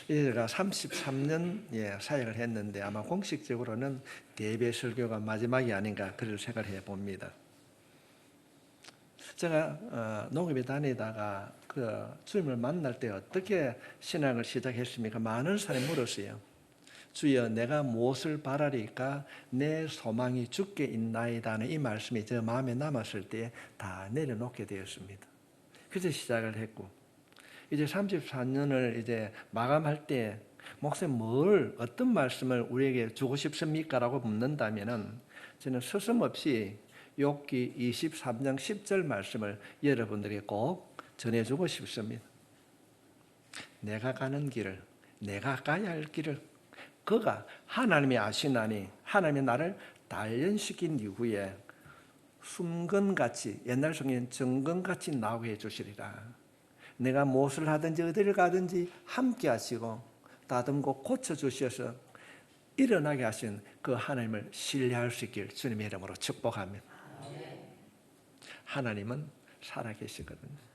제가 33년 사역을 했는데 아마 공식적으로는 대배 설교가 마지막이 아닌가 그런 생각을 해봅니다. 제가 농업에 다니다가 그 주님을 만날 때 어떻게 신앙을 시작했습니까? 많은 사람이 물었어요. 주여, 내가 무엇을 바라리까? 내 소망이 주께 있나이다는 이 말씀이 저 마음에 남았을 때 다 내려놓게 되었습니다. 그래서 시작을 했고, 이제 34년을 이제 마감할 때 목사님 어떤 말씀을 우리에게 주고 싶습니까? 라고 묻는다면은 저는 서슴없이 욥기 23장 10절 말씀을 여러분들에게 꼭 전해주고 싶습니다. 내가 가는 길을, 내가 가야 할 길을 그가 하나님이 아시나니 하나님이 나를 단련시킨 이후에 숨건같이, 옛날 성경엔 정건같이 나오게 해주시리라. 내가 무엇을 하든지 어디를 가든지 함께 하시고 다듬고 고쳐주셔서 일어나게 하신 그 하나님을 신뢰할 수 있길 주님의 이름으로 축복합니다. 하나님은 살아계시거든요.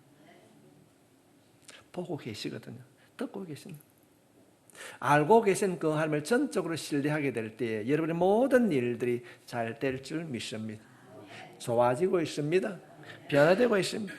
보고 계시거든요. 듣고 계십니다. 알고 계신 그 하나님을 전적으로 신뢰하게 될 때에 여러분의 모든 일들이 잘 될 줄 믿습니다. 좋아지고 있습니다. 변화되고 있습니다.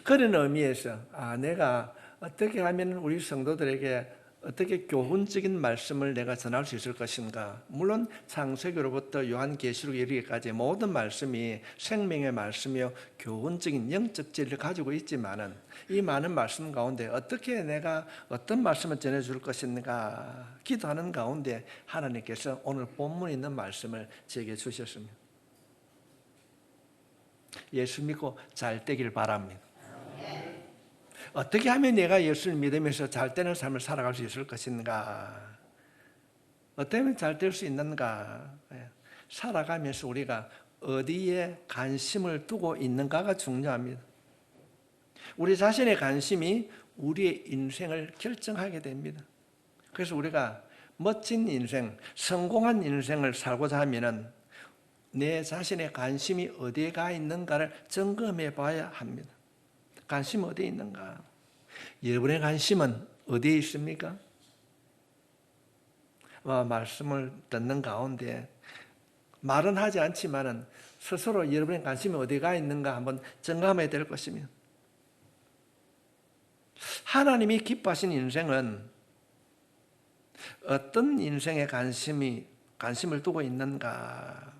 그런 의미에서 내가 어떻게 하면 우리 성도들에게 어떻게 교훈적인 말씀을 내가 전할 수 있을 것인가. 물론 창세기로부터 요한계시록 이르기까지 모든 말씀이 생명의 말씀이요 교훈적인 영적 진리를 가지고 있지만은 이 많은 말씀 가운데 어떻게 내가 어떤 말씀을 전해줄 것인가 기도하는 가운데 하나님께서 오늘 본문에 있는 말씀을 제게 주셨습니다. 예수 믿고 잘 되길 바랍니다. 어떻게 하면 내가 예수를 믿으면서 잘 되는 삶을 살아갈 수 있을 것인가? 어떻게 하면 잘 될 수 있는가? 살아가면서 우리가 어디에 관심을 두고 있는가가 중요합니다. 우리 자신의 관심이 우리의 인생을 결정하게 됩니다. 그래서 우리가 멋진 인생, 성공한 인생을 살고자 하면은 내 자신의 관심이 어디에 가 있는가를 점검해 봐야 합니다. 관심이 어디에 있는가? 여러분의 관심은 어디에 있습니까? 말씀을 듣는 가운데 말은 하지 않지만은 스스로 여러분의 관심이 어디가 있는가 한번 점검해야 될 것입니다. 하나님이 기뻐하신 인생은 어떤 인생에 관심을 두고 있는가?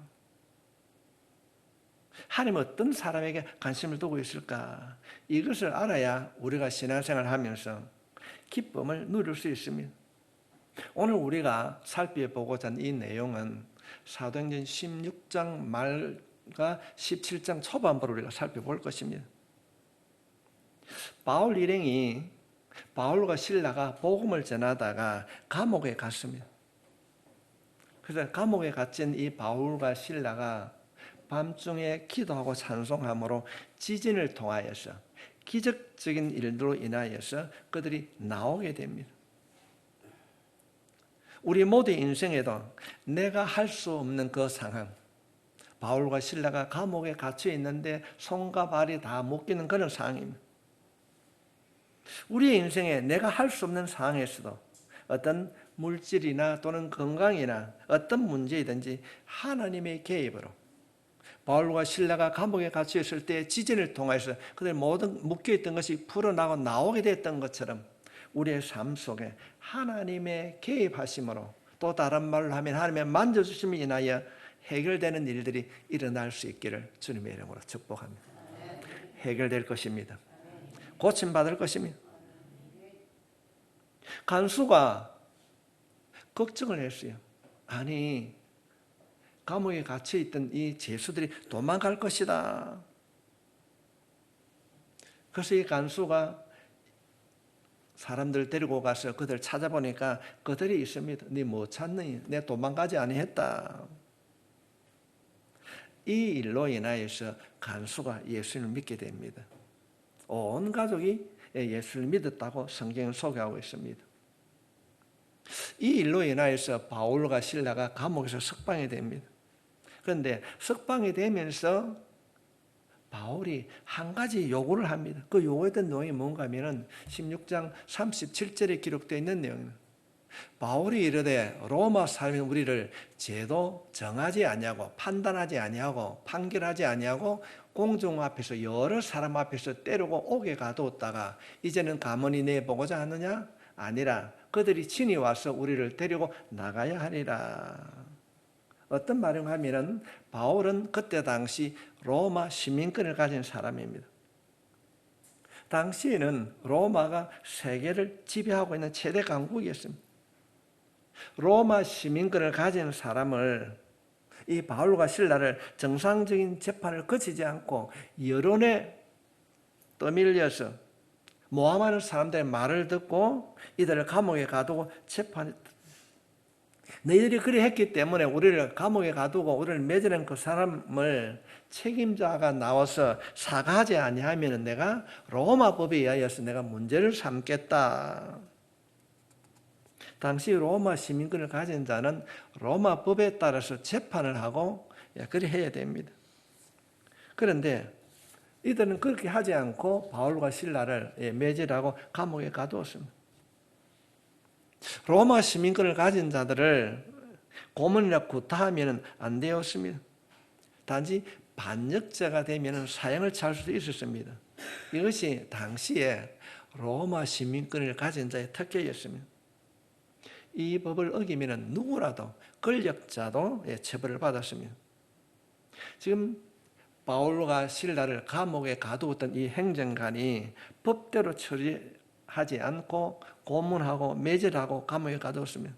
하나님은 어떤 사람에게 관심을 두고 있을까? 이것을 알아야 우리가 신앙생활을 하면서 기쁨을 누릴 수 있습니다. 오늘 우리가 살펴보고자 하는 이 내용은 사도행전 16장 말과 17장 초반부를 우리가 살펴볼 것입니다. 바울 일행이 바울과 실라가 복음을 전하다가 감옥에 갔습니다. 그래서 감옥에 갇힌 이 바울과 실라가 밤중에 기도하고 찬송함으로 지진을 통하여서 기적적인 일들로 인하여서 그들이 나오게 됩니다. 우리 모두의 인생에도 내가 할 수 없는 그 상황, 바울과 실라가 감옥에 갇혀 있는데 손과 발이 다 묶이는 그런 상황입니다. 우리의 인생에 내가 할 수 없는 상황에서도 어떤 물질이나 또는 건강이나 어떤 문제이든지 하나님의 개입으로 바울과 실라가 감옥에 갇혀 있을 때 지진을 통해서 그들 모든 묶여있던 것이 풀어나고 나오게 됐던 것처럼 우리의 삶 속에 하나님의 개입하심으로 또 다른 말로 하면 하나님의 만져주심을 인하여 해결되는 일들이 일어날 수 있기를 주님의 이름으로 축복합니다. 해결될 것입니다. 고침받을 것입니다. 간수가 걱정을 했어요. 아니 감옥에 갇혀있던 이 죄수들이 도망갈 것이다. 그래서 이 간수가 사람들 데리고 가서 그들 찾아보니까 그들이 있습니다. 네 뭐 찾느니? 내 도망가지 아니했다. 이 일로 인하여서 간수가 예수를 믿게 됩니다. 온 가족이 예수를 믿었다고 성경을 소개하고 있습니다. 이 일로 인하여서 바울과 실라가 감옥에서 석방이 됩니다. 그런데 석방이 되면서 바울이 한 가지 요구를 합니다. 그 요구했던 내용이 뭔가 하면은 16장 37절에 기록되어 있는 내용입니다. 바울이 이르되 로마 사람인 우리를 죄도 정하지 아니하고 판단하지 아니하고 판결하지 아니하고 공중 앞에서 여러 사람 앞에서 때리고 옥에 가두었다가 이제는 가만히 내보고자 하느냐? 아니라 그들이 친히 와서 우리를 데리고 나가야 하리라. 어떤 말인가 하면은 바울은 그때 당시 로마 시민권을 가진 사람입니다. 당시에는 로마가 세계를 지배하고 있는 최대 강국이었습니다. 로마 시민권을 가진 사람을, 이 바울과 실라를 정상적인 재판을 거치지 않고 여론에 떠밀려서 모함하는 사람들의 말을 듣고 이들을 감옥에 가두고 재판했다. 너희들이 그리 했기 때문에 우리를 감옥에 가두고 우리를 매질한 그 사람을 책임자가 나와서 사과하지 아니하면 내가 로마 법에 의하여서 내가 문제를 삼겠다. 당시 로마 시민권을 가진 자는 로마 법에 따라서 재판을 하고 그리 해야 됩니다. 그런데 이들은 그렇게 하지 않고 바울과 실라를 매질하고 감옥에 가두었습니다. 로마 시민권을 가진 자들을 고문이나 구타하면 안 되었습니다. 단지 반역자가 되면 사형을 찰 수도 있었습니다. 이것이 당시에 로마 시민권을 가진 자의 특혜였습니다. 이 법을 어기면 누구라도 권력자도 처벌을 받았습니다. 지금 바울과 실라를 감옥에 가두었던 이 행정관이 법대로 처리하지 않고 고문하고 매질하고 감옥에 가두었습니다.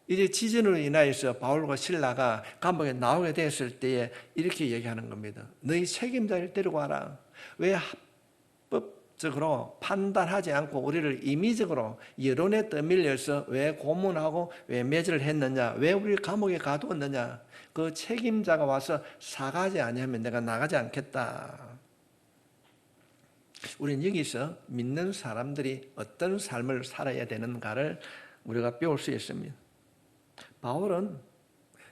이제 지진으로 인하여서 바울과 실라가 감옥에 나오게 됐을 때에 이렇게 얘기하는 겁니다. 너희 책임자를 데리고 와라. 왜 합법적으로 판단하지 않고 우리를 임의적으로 여론에 떠밀려서 왜 고문하고 왜 매질을 했느냐, 왜 우리를 감옥에 가두었느냐, 그 책임자가 와서 사과하지 아니하면 내가 나가지 않겠다. 우리는 여기서 믿는 사람들이 어떤 삶을 살아야 되는가를 우리가 배울 수 있습니다. 바울은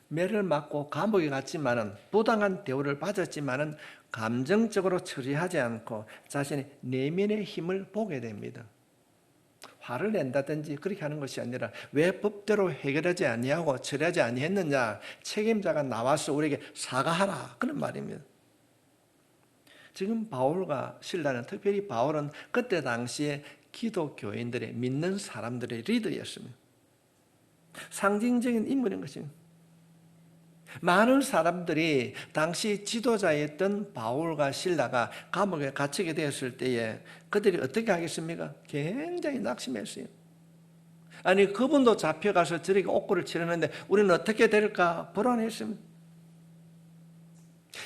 매를 맞고 감옥에 갔지만은 부당한 대우를 받았지만은 감정적으로 처리하지 않고 자신의 내면의 힘을 보게 됩니다. 화를 낸다든지 그렇게 하는 것이 아니라 왜 법대로 해결하지 아니하고 처리하지 아니했느냐, 책임자가 나와서 우리에게 사과하라, 그런 말입니다. 지금 바울과 실라는, 특별히 바울은 그때 당시에 기독교인들의, 믿는 사람들의 리더였습니다. 상징적인 인물인 것입니다. 많은 사람들이 당시 지도자였던 바울과 실라가 감옥에 갇히게 되었을 때에 그들이 어떻게 하겠습니까? 굉장히 낙심했어요. 아니, 그분도 잡혀가서 저렇게 옥고를 치르는데 우리는 어떻게 될까 불안했습니다.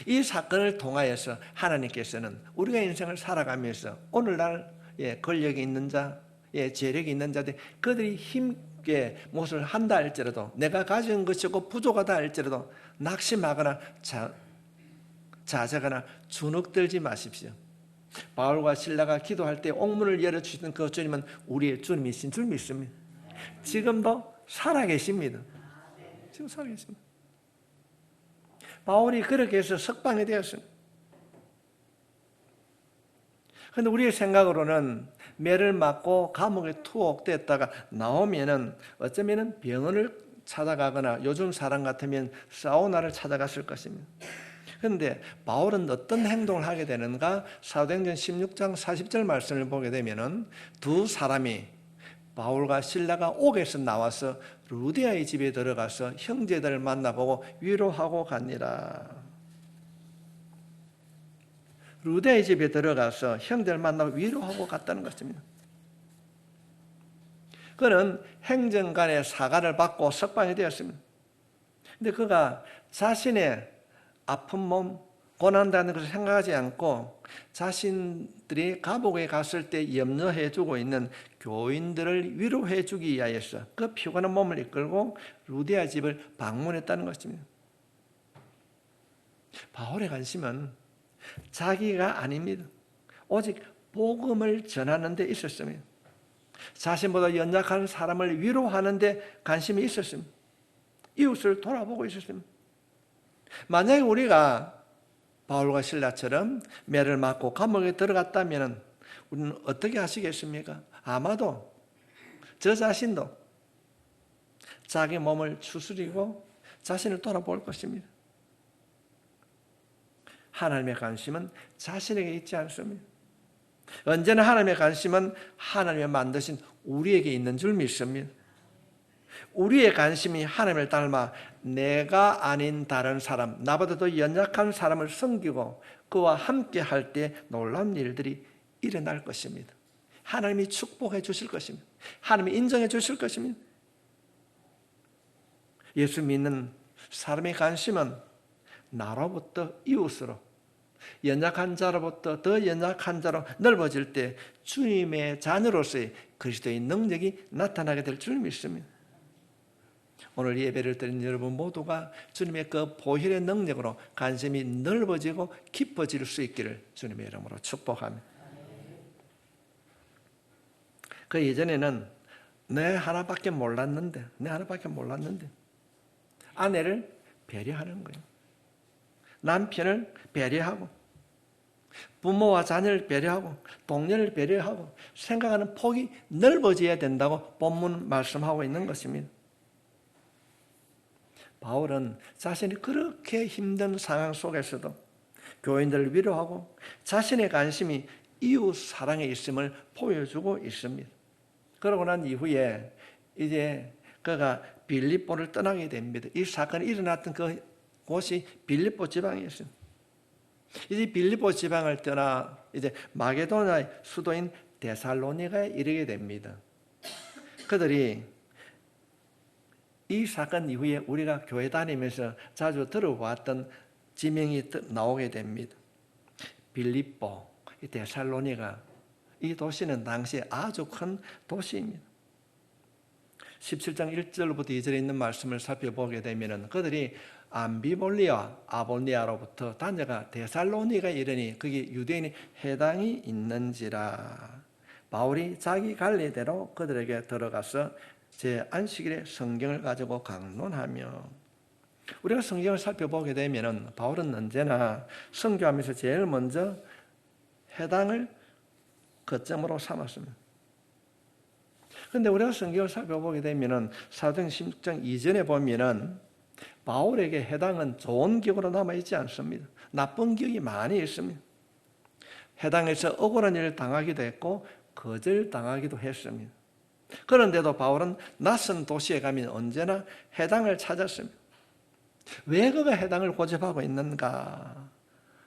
이 사건을 통하여서 하나님께서는 우리가 인생을 살아가면서 오늘날 권력이 있는 자, 재력이 있는 자들, 그들이 힘있게 무엇을 한다 할지라도, 내가 가진 것이고 부족하다 할지라도 낙심하거나 자자거나 주눅들지 마십시오. 바울과 실라가 기도할 때 옥문을 열어주시던 그 주님은 우리의 주님이신 줄 믿습니다. 지금도 살아계십니다. 지금 살아계십니다. 바울이 그렇게 해서 석방이 되었습니다. 그런데 우리의 생각으로는 매를 맞고 감옥에 투옥됐다가 나오면은 어쩌면은 병원을 찾아가거나 요즘 사람 같으면 사우나를 찾아갔을 것입니다. 그런데 바울은 어떤 행동을 하게 되는가? 사도행전 16장 40절 말씀을 보게 되면은 두 사람이, 바울과 실라가 옥에서 나와서 루디아의 집에 들어가서 형제들을 만나보고 위로하고 가니라. 루디아의 집에 들어가서 형제를 만나고 위로하고 갔다는 것입니다. 그는 행정관의 사과를 받고 석방이 되었습니다. 그런데 그가 자신의 아픈 몸, 고난다는 것을 생각하지 않고 자신들이 감옥에 갔을 때 염려해주고 있는 교인들을 위로해주기 위하여서 그 피곤한 몸을 이끌고 루디아 집을 방문했다는 것입니다. 바울의 관심은 자기가 아닙니다. 오직 복음을 전하는 데 있었습니다. 자신보다 연약한 사람을 위로하는 데 관심이 있었습니다. 이웃을 돌아보고 있었습니다. 만약에 우리가 바울과 신라처럼 매를 맞고 감옥에 들어갔다면 우리는 어떻게 하시겠습니까? 아마도 저 자신도 자기 몸을 추스리고 자신을 돌아볼 것입니다. 하나님의 관심은 자신에게 있지 않습니다. 언제나 하나님의 관심은 하나님의 만드신 우리에게 있는 줄 믿습니다. 우리의 관심이 하나님을 닮아 내가 아닌 다른 사람, 나보다 더 연약한 사람을 섬기고 그와 함께 할 때 놀라운 일들이 일어날 것입니다. 하나님이 축복해 주실 것입니다. 하나님이 인정해 주실 것입니다. 예수 믿는 사람의 관심은 나로부터 이웃으로, 연약한 자로부터 더 연약한 자로 넓어질 때 주님의 자녀로서의 그리스도의 능력이 나타나게 될 줄 믿습니다. 오늘 예배를 드린 여러분 모두가 주님의 그 보혈의 능력으로 관심이 넓어지고 깊어질 수 있기를 주님의 이름으로 축복합니다. 그 예전에는 내 하나밖에 몰랐는데 아내를 배려하는 거예요. 남편을 배려하고 부모와 자녀를 배려하고 동료를 배려하고 생각하는 폭이 넓어져야 된다고 본문 말씀하고 있는 것입니다. 바울은 자신이 그렇게 힘든 상황 속에서도 교인들을 위로하고 자신의 관심이 이웃 사랑에 있음을 보여주고 있습니다. 그러고 난 이후에 이제 그가 빌립보를 떠나게 됩니다. 이 사건이 일어났던 그 곳이 빌립보 지방이었습니다. 이제 빌립보 지방을 떠나 이제 마게도나의 수도인 데살로니가에 이르게 됩니다. 그들이 이 사건 이후에 우리가 교회 다니면서 자주 들어봤던 지명이 나오게 됩니다. 빌립보, 데살로니가, 이 도시는 당시에 아주 큰 도시입니다. 17장 1절부터 2절에 있는 말씀을 살펴보게 되면 그들이 암비볼리아, 아볼리아로부터 다녀가 데살로니가에 이르니 거기 유대인의 해당이 있는지라. 바울이 자기 관리대로 그들에게 들어가서 제 안식일에 성경을 가지고 강론하며, 우리가 성경을 살펴보게 되면 바울은 언제나 선교하면서 제일 먼저 해당을 거점으로 삼았습니다. 그런데 우리가 성경을 살펴보게 되면 사도행 16장 이전에 보면은 바울에게 해당은 좋은 기억으로 남아있지 않습니다. 나쁜 기억이 많이 있습니다. 해당에서 억울한 일을 당하기도 했고 거절당하기도 했습니다. 그런데도 바울은 낯선 도시에 가면 언제나 해당을 찾았습니다. 왜 그가 해당을 고집하고 있는가?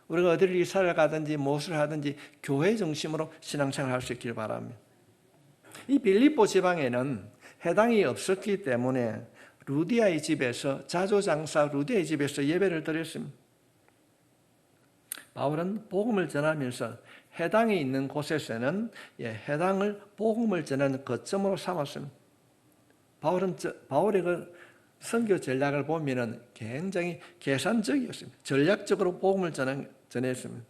우리가 어디를 이사를 가든지 무엇을 하든지 교회 중심으로 신앙생활을 할 수 있길 바랍니다. 이 빌립보 지방에는 해당이 없었기 때문에 루디아의 집에서, 자조장사 루디아의 집에서 예배를 드렸습니다. 바울은 복음을 전하면서 해당에 있는 곳에서는 해당을 복음을 전하는 거점으로 삼았습니다. 바울의 그 선교 전략을 보면은 굉장히 계산적이었습니다. 전략적으로 복음을 전했습니다.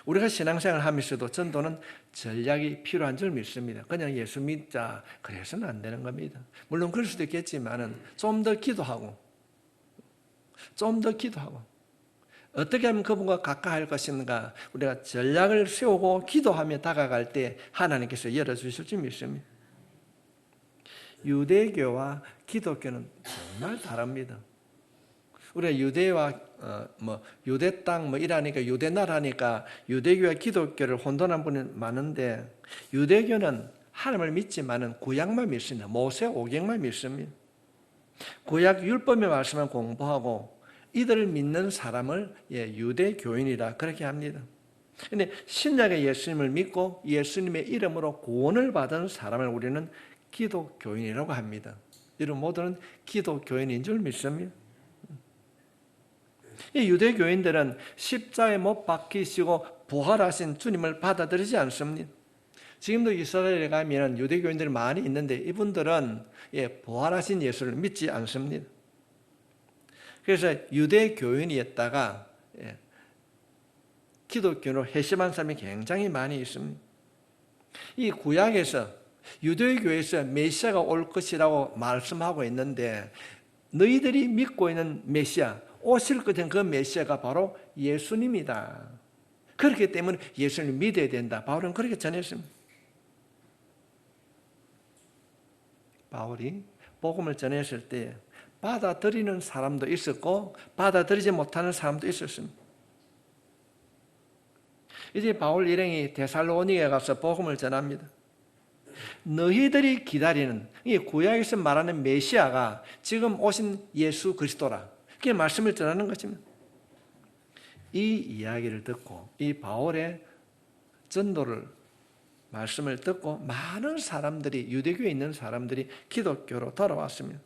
우리가 신앙생활을 하면서도 전도는 전략이 필요한 줄 믿습니다. 그냥 예수 믿자 그래서는 안 되는 겁니다. 물론 그럴 수도 있겠지만은 좀 더 기도하고 어떻게 하면 그분과 가까이 할 것인가, 우리가 전략을 세우고 기도하며 다가갈 때 하나님께서 열어주실 줄 믿습니다. 유대교와 기독교는 정말 다릅니다. 우리가 유대와 유대 땅 이라니까 유대 나라니까 유대교와 기독교를 혼돈한 분이 많은데, 유대교는 하나님을 믿지만은 구약만 믿습니다. 모세 오경만 믿습니다. 구약 율법의 말씀을 공부하고 이들을 믿는 사람을 유대 교인이라 그렇게 합니다. 그런데 신약의 예수님을 믿고 예수님의 이름으로 구원을 받은 사람을 우리는 기독교인이라고 합니다. 여러분 모두는 기독교인인 줄 믿습니다. 이 유대교인들은 십자가에 못 박히시고 부활하신 주님을 받아들이지 않습니다. 지금도 이스라엘에 가면 유대교인들이 많이 있는데 이분들은 부활하신 예수를 믿지 않습니다. 그래서 유대교인이었다가 기독교로 회심한 사람이 굉장히 많이 있습니다. 이 구약에서 유대교에서 메시아가 올 것이라고 말씀하고 있는데, 너희들이 믿고 있는 메시아, 오실 것인 그 메시아가 바로 예수님이다. 그렇기 때문에 예수님을 믿어야 된다. 바울은 그렇게 전했습니다. 바울이 복음을 전했을 때 받아들이는 사람도 있었고 받아들이지 못하는 사람도 있었습니다. 이제 바울 일행이 데살로니가에 가서 복음을 전합니다. 너희들이 기다리는, 이 구약에서 말하는 메시아가 지금 오신 예수 그리스도라. 그게 말씀을 전하는 것입니다. 이 이야기를 듣고 이 바울의 전도를 말씀을 듣고 많은 사람들이, 유대교에 있는 사람들이 기독교로 돌아왔습니다.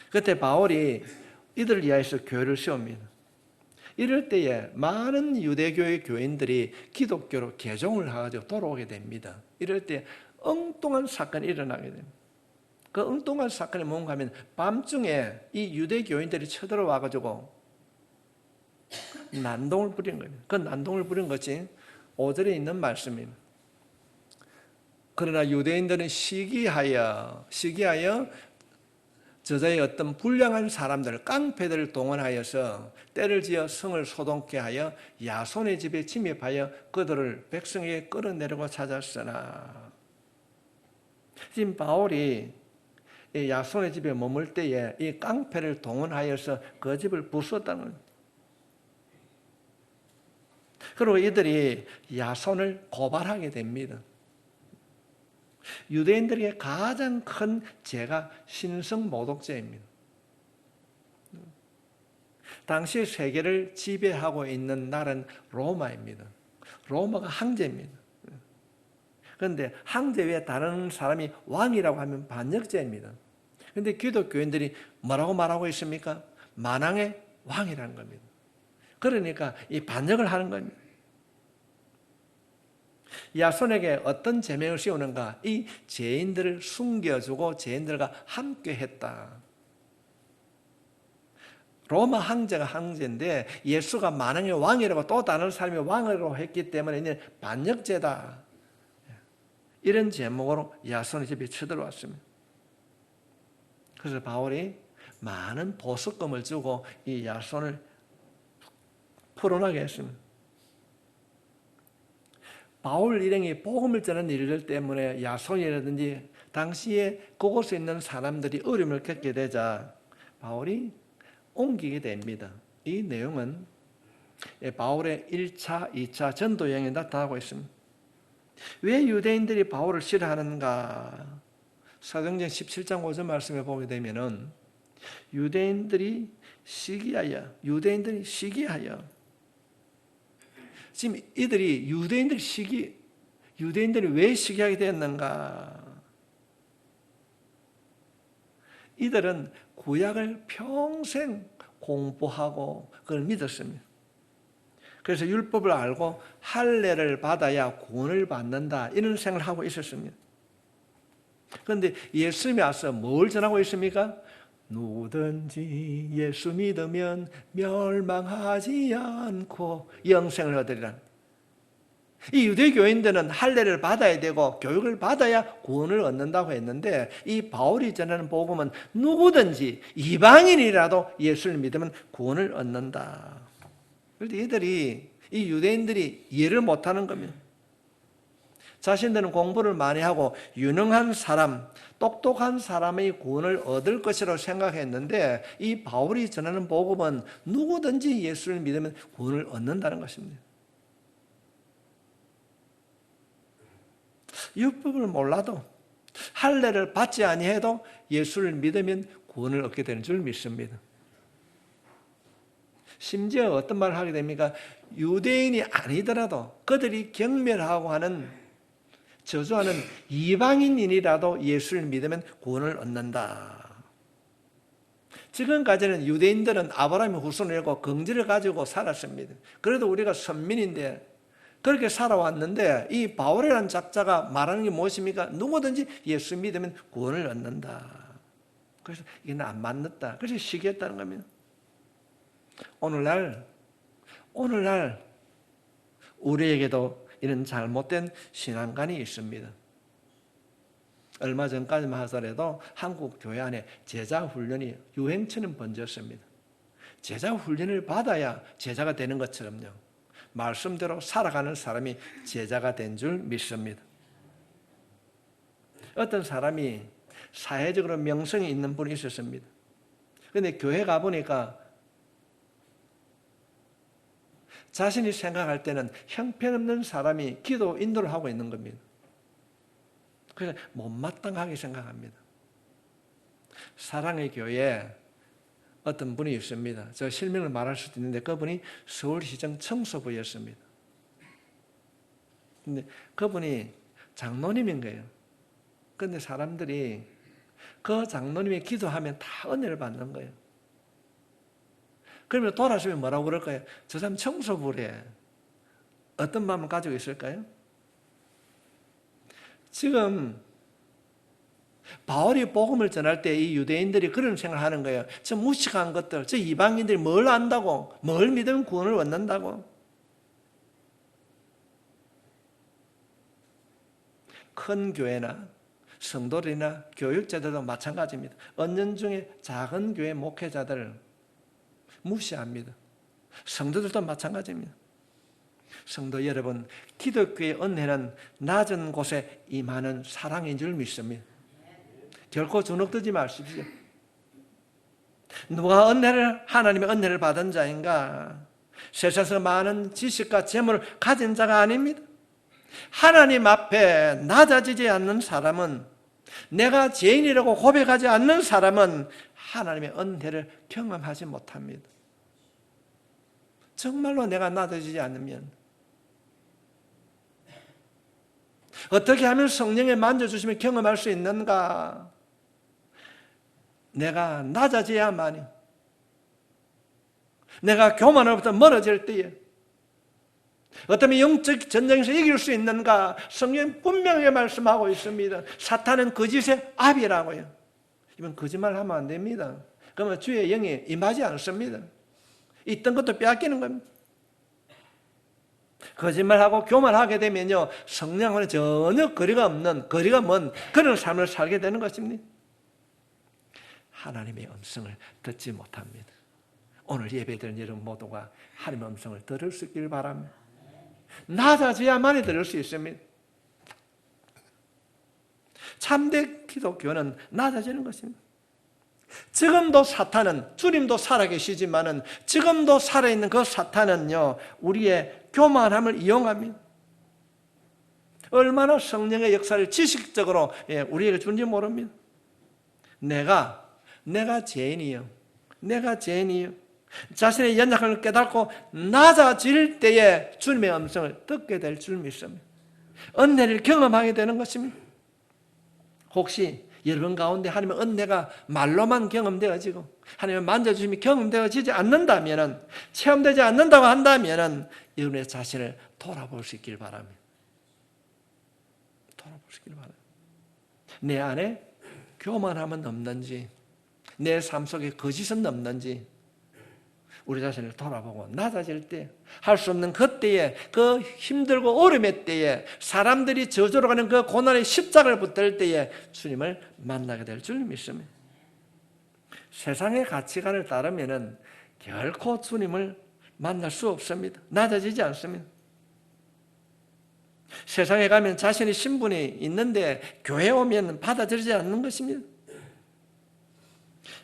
그때 바울이 이들을 위하여서 교회를 세웁니다. 이럴 때에 많은 유대교의 교인들이 기독교로 개종을 해가지고 돌아오게 됩니다. 이럴 때 엉뚱한 사건이 일어나게 됩니다. 그 엉뚱한 사건이 뭔가 하면 밤중에 이 유대교인들이 쳐들어와가지고 난동을 부린 겁니다. 그 난동을 부린 것이 5절에 있는 말씀입니다. 그러나 유대인들은 시기하여 저자의 어떤 불량한 사람들, 깡패들을 동원하여서 때를 지어 성을 소동케 하여 야손의 집에 침입하여 그들을 백성에게 끌어내려고 찾았으나, 지금 바울이 야손의 집에 머물 때에 이 깡패를 동원하여서 그 집을 부수었다는 겁니다. 그리고 이들이 야손을 고발하게 됩니다. 유대인들에게 가장 큰 죄가 신성모독죄입니다. 당시 세계를 지배하고 있는 나라는 로마입니다. 로마가 황제입니다. 그런데 황제 외에 다른 사람이 왕이라고 하면 반역죄입니다. 그런데 기독교인들이 뭐라고 말하고 있습니까? 만왕의 왕이라는 겁니다. 그러니까 이 반역을 하는 겁니다. 야손에게 어떤 제명을 씌우는가? 이 죄인들을 숨겨주고 죄인들과 함께 했다. 로마 황제가 황제인데 예수가 만왕의 왕이라고 또 다른 사람이 왕이라고 했기 때문에 이제 반역죄다. 이런 제목으로 야손의 집에 쳐들어왔습니다. 그래서 바울이 많은 보석금을 주고 이 야손을 풀어나게 했습니다. 바울 일행이 복음을 전하는 일들 때문에 야손이라든지 당시에 그곳에 있는 사람들이 어려움을 겪게 되자 바울이 옮기게 됩니다. 이 내용은 바울의 1차, 2차 전도 여행에 나타나고 있습니다. 왜 유대인들이 바울을 싫어하는가? 사도행전 17장 5절 말씀에 보게 되면은 유대인들이 시기하여 지금 이들이 유대인들이 왜 시기하게 되었는가? 이들은 구약을 평생 공부하고 그걸 믿었습니다. 그래서 율법을 알고 할례를 받아야 구원을 받는다 이런 생각을 하고 있었습니다. 그런데 예수님이 와서 뭘 전하고 있습니까? 누구든지 예수 믿으면 멸망하지 않고 영생을 얻으리라. 이 유대교인들은 할례를 받아야 되고 교육을 받아야 구원을 얻는다고 했는데 이 바울이 전하는 복음은 누구든지 이방인이라도 예수를 믿으면 구원을 얻는다. 그런데 이 유대인들이 이해를 못하는 겁니다. 자신들은 공부를 많이 하고 유능한 사람, 똑똑한 사람의 구원을 얻을 것이라고 생각했는데 이 바울이 전하는 복음은 누구든지 예수를 믿으면 구원을 얻는다는 것입니다. 율법을 몰라도 할례를 받지 아니해도 예수를 믿으면 구원을 얻게 되는 줄 믿습니다. 심지어 어떤 말을 하게 됩니까? 유대인이 아니더라도 그들이 경멸하고 하는 저주하는 이방인이라도 예수를 믿으면 구원을 얻는다. 지금까지는 유대인들은 아브라함의 후손이고 긍지를 가지고 살았습니다. 그래도 우리가 선민인데 그렇게 살아왔는데 이 바울이라는 작자가 말하는 게 무엇입니까? 누구든지 예수 믿으면 구원을 얻는다. 그래서 이건 안 맞는다. 그래서 시기했다는 겁니다. 오늘날 우리에게도 이런 잘못된 신앙관이 있습니다. 얼마 전까지만 하더라도 한국 교회 안에 제자 훈련이 유행처럼 번졌습니다. 제자 훈련을 받아야 제자가 되는 것처럼요. 말씀대로 살아가는 사람이 제자가 된 줄 믿습니다. 어떤 사람이 사회적으로 명성이 있는 분이 있었습니다. 그런데 교회 가보니까 자신이 생각할 때는 형편없는 사람이 기도 인도를 하고 있는 겁니다. 그래서 못마땅하게 생각합니다. 사랑의 교회에 어떤 분이 있습니다. 저 실명을 말할 수도 있는데 그분이 서울시청 청소부였습니다. 근데 그분이 장로님인 거예요. 그런데 사람들이 그 장로님이 기도하면 다 은혜를 받는 거예요. 그러면 돌아서면 뭐라고 그럴까요? 저 사람 청소부래. 어떤 마음을 가지고 있을까요? 지금 바울이 복음을 전할 때 이 유대인들이 그런 생각을 하는 거예요. 저 무식한 것들, 저 이방인들이 뭘 안다고, 뭘 믿으면 구원을 얻는다고. 큰 교회나 성도들이나 교육자들도 마찬가지입니다. 은연중에 작은 교회 목회자들을 무시합니다. 성도들도 마찬가지입니다. 성도 여러분, 기독교의 은혜는 낮은 곳에 임하는 사랑인 줄 믿습니다. 결코 주눅들지 마십시오. 누가 하나님의 은혜를 받은 자인가? 세상에서 많은 지식과 재물을 가진 자가 아닙니다. 하나님 앞에 낮아지지 않는 사람은, 내가 죄인이라고 고백하지 않는 사람은 하나님의 은혜를 경험하지 못합니다. 정말로 내가 낮아지지 않으면 어떻게 하면 성령의 만져주심을 경험할 수 있는가? 내가 낮아져야만이, 내가 교만으로부터 멀어질 때에 어쩌면 영적 전쟁에서 이길 수 있는가? 성경은 분명하게 말씀하고 있습니다. 사탄은 거짓의 압이라고요. 이건 거짓말하면 안 됩니다. 그러면 주의 영이 임하지 않습니다. 있던 것도 빼앗기는 겁니다. 거짓말하고 교만하게 되면요, 성령과는 전혀 거리가 먼 그런 삶을 살게 되는 것입니다. 하나님의 음성을 듣지 못합니다. 오늘 예배드린 여러분 모두가 하나님의 음성을 들을 수 있길 바랍니다. 낮아져야만이 들을 수 있습니다. 참된 기독교는 낮아지는 것입니다. 지금도 사탄은, 주님도 살아계시지만은 지금도 살아있는 그 사탄은요, 우리의 교만함을 이용합니다. 얼마나 성령의 역사를 지식적으로 우리에게 주는지 모릅니다. 내가 죄인이요. 자신의 연약함을 깨닫고 낮아질 때에 주님의 음성을 듣게 될 줄 믿습니다. 은혜를 경험하게 되는 것입니다. 혹시 여러분 가운데 하나님의 은혜가 말로만 경험되어지고 하나님의 만져주심이 경험되어지지 않는다면, 체험되지 않는다고 한다면 여러분의 자신을 돌아볼 수 있길 바랍니다. 내 안에 교만함은 없는지, 내 삶 속에 거짓은 없는지 우리 자신을 돌아보고 낮아질 때, 할 수 없는 그때에, 그 힘들고 어려움의 때에, 사람들이 저주로 가는 그 고난의 십자가를 붙들 때에 주님을 만나게 될 줄 믿습니다. 세상의 가치관을 따르면 결코 주님을 만날 수 없습니다. 낮아지지 않습니다. 세상에 가면 자신의 신분이 있는데 교회에 오면 받아들이지 않는 것입니다.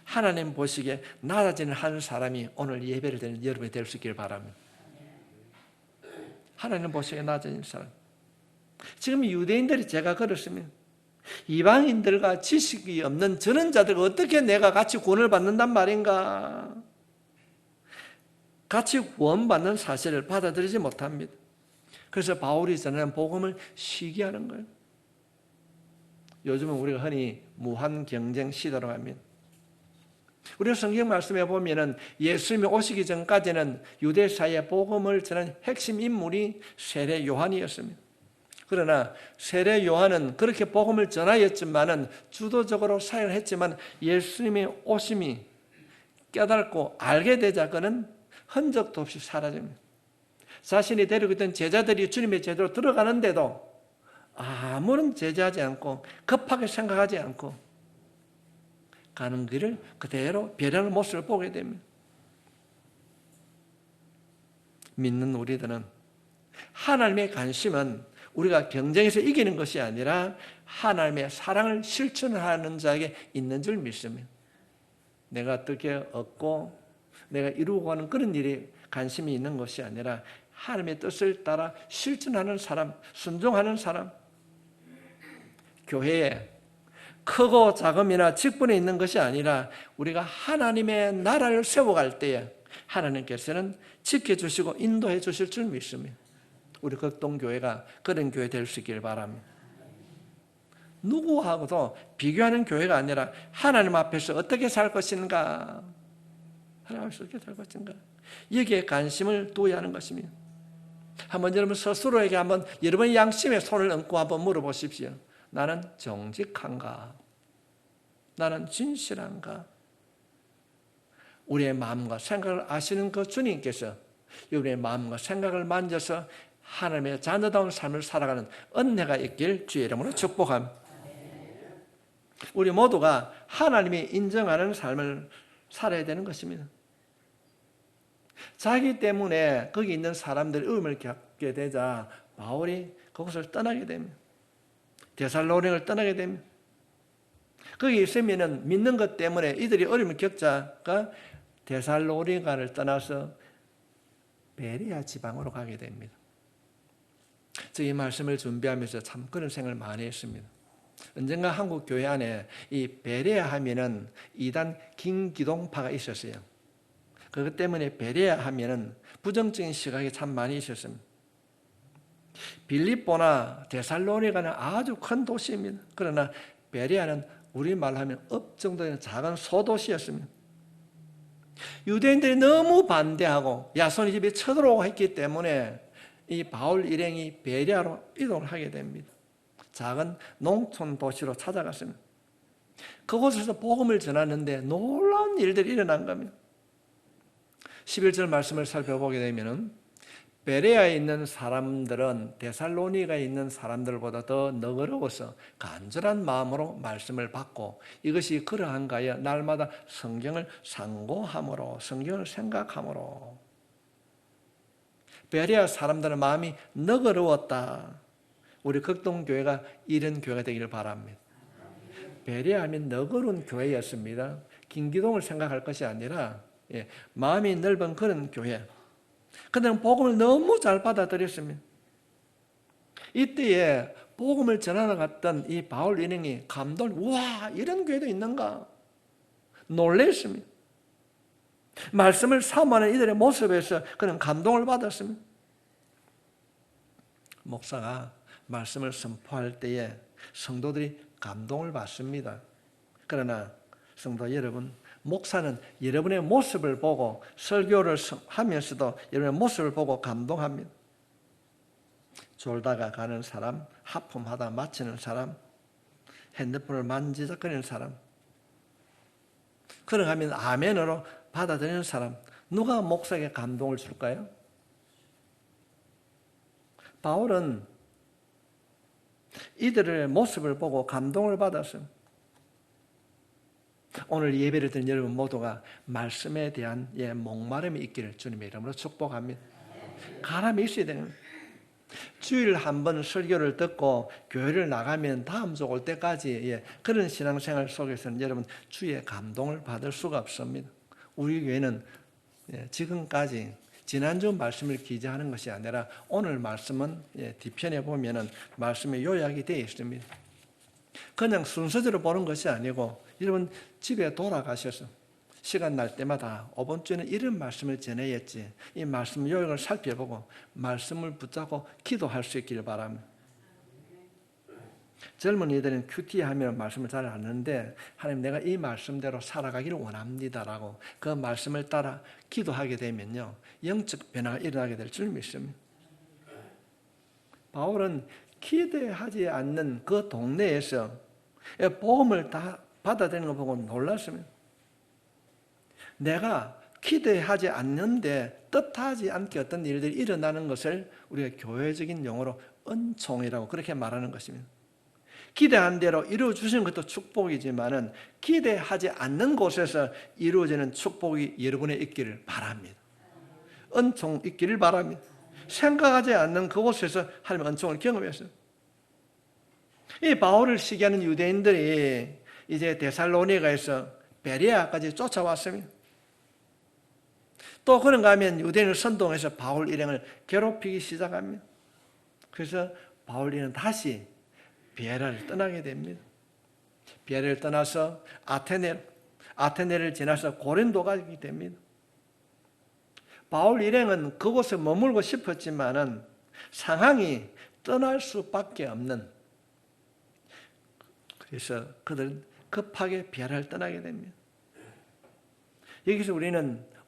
하나님 보시기에 낮아지는 한 사람이 오늘 예배를 드리는 여러분이 될 수 있기를 바랍니다. 하나님 보시기에 낮아지는 사람. 지금 유대인들이 제가 그렇습니다. 이방인들과 지식이 없는 저런 자들과 어떻게 내가 같이 구원을 받는단 말인가? 같이 구원받는 사실을 받아들이지 못합니다. 그래서 바울이 전하는 복음을 시기하는 거예요. 요즘은 우리가 흔히 무한 경쟁 시대로 합니다. 우리가 성경 말씀에 보면은 예수님이 오시기 전까지는 유대 사회에 복음을 전한 핵심 인물이 세례 요한이었습니다. 그러나 세례 요한은 그렇게 복음을 전하였지만은 주도적으로 사역을 했지만 예수님의 오심이 깨닫고 알게 되자 그는 흔적도 없이 사라집니다. 자신이 데리고 있던 제자들이 주님의 제대로 들어가는데도 아무런 제재하지 않고 급하게 생각하지 않고 가는 길을 그대로 배려하는 모습을 보게 됩니다. 믿는 우리들은 하나님의 관심은 우리가 경쟁에서 이기는 것이 아니라 하나님의 사랑을 실천하는 자에게 있는 줄 믿습니다. 내가 어떻게 얻고 내가 이루고 하는 그런 일이 관심이 있는 것이 아니라 하나님의 뜻을 따라 실천하는 사람, 순종하는 사람. 교회에 크고 작음이나 직분에 있는 것이 아니라 우리가 하나님의 나라를 세워갈 때에 하나님께서는 지켜주시고 인도해 주실 줄 믿습니다. 우리 극동교회가 그런 교회 될 수 있기를 바랍니다. 누구하고도 비교하는 교회가 아니라 하나님 앞에서 어떻게 살 것인가, 하나님 앞에서 어떻게 살 것인가, 여기에 관심을 두어야 하는 것입니다. 한번 여러분 스스로에게 한번 여러분의 양심에 손을 얹고 한번 물어보십시오. 나는 정직한가? 나는 진실한가? 우리의 마음과 생각을 아시는 그 주님께서 우리의 마음과 생각을 만져서 하나님의 자녀다운 삶을 살아가는 은혜가 있길 주의 이름으로 축복합니다. 우리 모두가 하나님이 인정하는 삶을 살아야 되는 것입니다. 자기 때문에 거기 있는 사람들이 의문을 겪게 되자 바울이 그곳을 떠나게 됩니다. 데살로니가를 떠나게 됩니다. 거기 있으면 믿는 것 때문에 이들이 어려움을 겪자가 데살로니가를 떠나서 베레아 지방으로 가게 됩니다. 이 말씀을 준비하면서 참 그런 생각을 많이 했습니다. 언젠가 한국 교회 안에 이 베레아 하면은 이단 김기동파가 있었어요. 그것 때문에 베레아 하면은 부정적인 시각이 참 많이 있었습니다. 빌립보나 데살로니가는 아주 큰 도시입니다. 그러나 베레아는 우리말로 하면 읍 정도 되는 작은 소도시였습니다. 유대인들이 너무 반대하고 야손의 집에 쳐들어오고 했기 때문에 이 바울 일행이 베레아로 이동을 하게 됩니다. 작은 농촌 도시로 찾아갔습니다. 그곳에서 복음을 전하는데 놀라운 일들이 일어난 겁니다. 11절 말씀을 살펴보게 되면 베레아에 있는 사람들은 데살로니가에 있는 사람들보다 더 너그러워서 간절한 마음으로 말씀을 받고 이것이 그러한가여 날마다 성경을 상고함으로 성경을 생각함으로 베레아 사람들의 마음이 너그러웠다. 우리 극동교회가 이런 교회가 되기를 바랍니다. 베레아 하면 너그러운 교회였습니다. 김기동을 생각할 것이 아니라 마음이 넓은 그런 교회. 그들은 복음을 너무 잘 받아들였습니다. 이때에 복음을 전하러 갔던 이 바울 일행이 우와 이런 교회도 있는가 놀랐습니다. 말씀을 사모하는 이들의 모습에서 그는 감동을 받았습니다. 목사가 말씀을 선포할 때에 성도들이 감동을 받습니다. 그러나 성도 여러분, 목사는 여러분의 모습을 보고 설교를 하면서도 여러분의 모습을 보고 감동합니다. 졸다가 가는 사람, 하품하다 마치는 사람, 핸드폰을 만지작거리는 사람, 그러고 하면 아멘으로 받아들이는 사람, 누가 목사에게 감동을 줄까요? 바울은 이들의 모습을 보고 감동을 받았습니다. 오늘 예배를 드린 여러분 모두가 말씀에 대한 목마름이 있기를 주님의 이름으로 축복합니다. 가람이 있어야 되는 주일 한 번 설교를 듣고 교회를 나가면 다음 주 올 때까지 그런 신앙생활 속에서는 여러분 주의 감동을 받을 수가 없습니다. 우리 교회는 지금까지 지난주 말씀을 기재하는 것이 아니라 오늘 말씀은 뒤편에 보면은 말씀의 요약이 되어 있습니다. 그냥 순서대로 보는 것이 아니고 여러분 집에 돌아가셔서 시간 날 때마다 이번 주에는 이런 말씀을 전해야지 이 말씀 요약을 살펴보고 말씀을 붙잡고 기도할 수 있기를 바랍니다. 젊은이들은 큐티하면 말씀을 잘 아는데 하나님 내가 이 말씀대로 살아가기를 원합니다라고 그 말씀을 따라 기도하게 되면요 영적 변화가 일어나게 될 줄 믿습니다. 바울은 기대하지 않는 그 동네에서 복음을 다 받아들이는 거 보고 놀랐습니다. 내가 기대하지 않는데 뜻하지 않게 어떤 일들이 일어나는 것을 우리가 교회적인 용어로 은총이라고 그렇게 말하는 것입니다. 기대한 대로 이루어주시는 것도 축복이지만은 기대하지 않는 곳에서 이루어지는 축복이 여러분의 있기를 바랍니다. 은총 있기를 바랍니다. 생각하지 않는 그곳에서 하나님의 은총을 경험했어요. 이 바울을 시기하는 유대인들이 이제 데살로니가에서 베레아까지 쫓아왔습니다. 또 그런가 하면 유대인을 선동해서 바울 일행을 괴롭히기 시작합니다. 그래서 바울 일행은 다시 베레아를 떠나게 됩니다. 베레아를 떠나서 아테네를 지나서 고린도 가게 됩니다. 바울 일행은 그곳에 머물고 싶었지만은 상황이 떠날 수밖에 없는, 그래서 그들은 급하게 베레아를 떠나게 됩니다. 여기서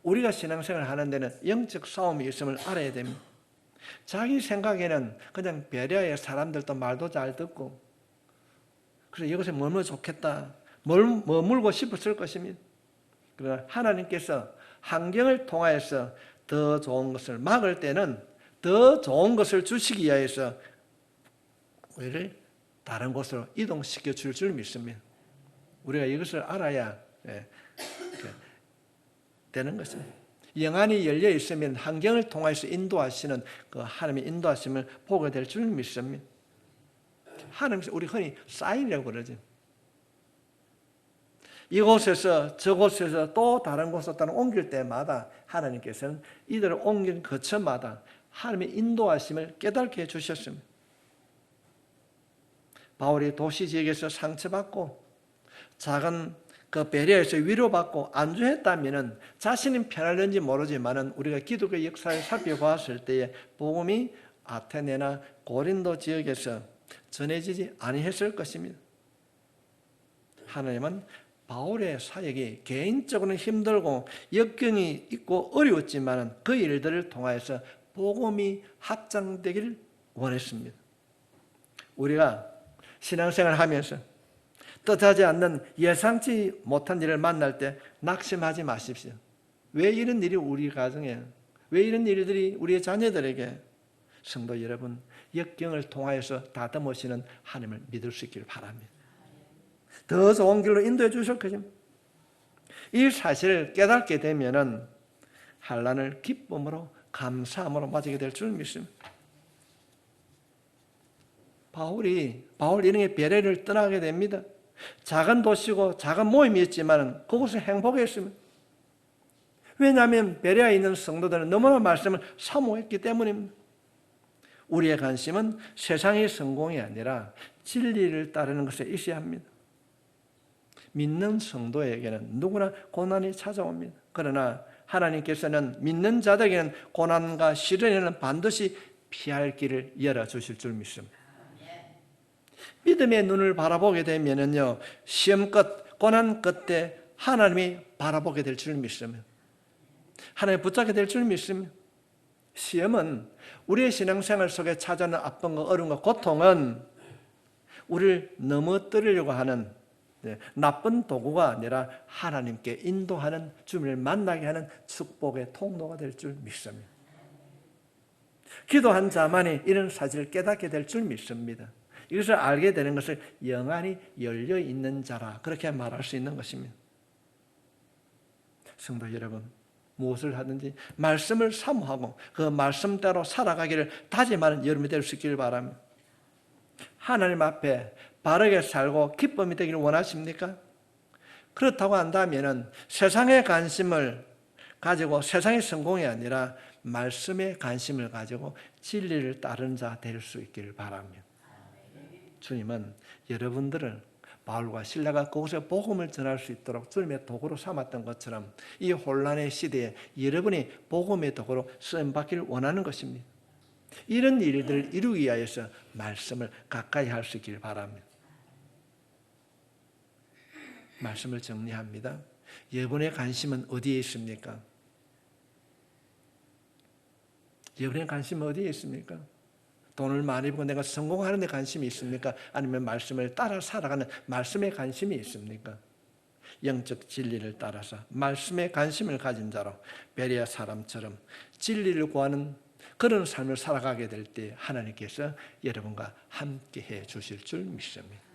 우리가 신앙생활을 하는 데는 영적 싸움이 있음을 알아야 됩니다. 자기 생각에는 그냥 베레아의 사람들도 말도 잘 듣고, 그래서 이것에 머물면 좋겠다, 머물고 싶었을 것입니다. 그러나 하나님께서 환경을 통하여서 더 좋은 것을 막을 때는 더 좋은 것을 주시기 위해서 우리를 다른 곳으로 이동시켜 줄 줄 믿습니다. 우리가 이것을 알아야 되는 것입니다. 영안이 열려 있으면 환경을 통해서 인도하시는 그 하나님의 인도하심을 보게 될 줄 믿습니다. 하나님께서 우리 흔히 사인이라고 그러죠. 이곳에서 저곳에서 또 다른 곳으로 옮길 때마다 하나님께서는 이들을 옮긴 거처마다 하나님의 인도하심을 깨닫게 해주셨습니다. 바울이 도시 지역에서 상처받고 작은 그 베레아에서 위로받고 안주했다면 자신은 편할는지 모르지만 우리가 기독교의 역사를 살펴보았을 때에 복음이 아테네나 고린도 지역에서 전해지지 아니했을 것입니다. 하나님은 바울의 사역이 개인적으로는 힘들고 역경이 있고 어려웠지만 그 일들을 통하여서 복음이 확장되기를 원했습니다. 우리가 신앙생활을 하면서 뜻하지 않는 예상치 못한 일을 만날 때 낙심하지 마십시오. 왜 이런 일이 우리 가정에, 왜 이런 일들이 우리의 자녀들에게, 성도 여러분, 역경을 통하여서 다듬으시는 하나님을 믿을 수 있기를 바랍니다. 더 좋은 길로 인도해 주실 것입니다. 이 사실을 깨닫게 되면은 환난을 기쁨으로 감사함으로 맞이게 될 줄 믿습니다. 바울 일행의 베레아를 떠나게 됩니다. 작은 도시고 작은 모임이었지만 그곳에 행복했습니다. 왜냐하면 베레아에 있는 성도들은 너무나 말씀을 사모했기 때문입니다. 우리의 관심은 세상의 성공이 아니라 진리를 따르는 것에 있어야 합니다. 믿는 성도에게는 누구나 고난이 찾아옵니다. 그러나 하나님께서는 믿는 자들에게는 고난과 시련에는 반드시 피할 길을 열어주실 줄 믿습니다. 믿음의 눈을 바라보게 되면요, 시험 끝, 고난 끝에 하나님이 바라보게 될 줄 믿습니다. 하나님 붙잡게 될 줄 믿습니다. 시험은 우리의 신앙생활 속에 찾아오는 아픔과 어려움과 고통은 우리를 넘어뜨리려고 하는 나쁜 도구가 아니라 하나님께 인도하는, 주님을 만나게 하는 축복의 통로가 될 줄 믿습니다. 기도한 자만이 이런 사실을 깨닫게 될 줄 믿습니다. 이것을 알게 되는 것을 영안이 열려있는 자라, 그렇게 말할 수 있는 것입니다. 성도 여러분, 무엇을 하든지 말씀을 사모하고 그 말씀대로 살아가기를 다짐하는 여러분이 될 수 있기를 바랍니다. 하나님 앞에 바르게 살고 기쁨이 되기를 원하십니까? 그렇다고 한다면 세상의 관심을 가지고 세상의 성공이 아니라 말씀의 관심을 가지고 진리를 따르는 자 될 수 있기를 바랍니다. 주님은 여러분들을 바울과 실라가 그곳에 복음을 전할 수 있도록 주님의 도구로 삼았던 것처럼 이 혼란의 시대에 여러분이 복음의 도구로 쓰임받기를 원하는 것입니다. 이런 일들을 이루기 위해서 말씀을 가까이 할 수 있기를 바랍니다. 말씀을 정리합니다. 여러분의 관심은 어디에 있습니까? 여러분의 관심은 어디에 있습니까? 돈을 많이 벌고 내가 성공하는 데 관심이 있습니까? 아니면 말씀을 따라 살아가는 말씀에 관심이 있습니까? 영적 진리를 따라서 말씀에 관심을 가진 자로 베레아 사람처럼 진리를 구하는 그런 삶을 살아가게 될 때 하나님께서 여러분과 함께 해 주실 줄 믿습니다.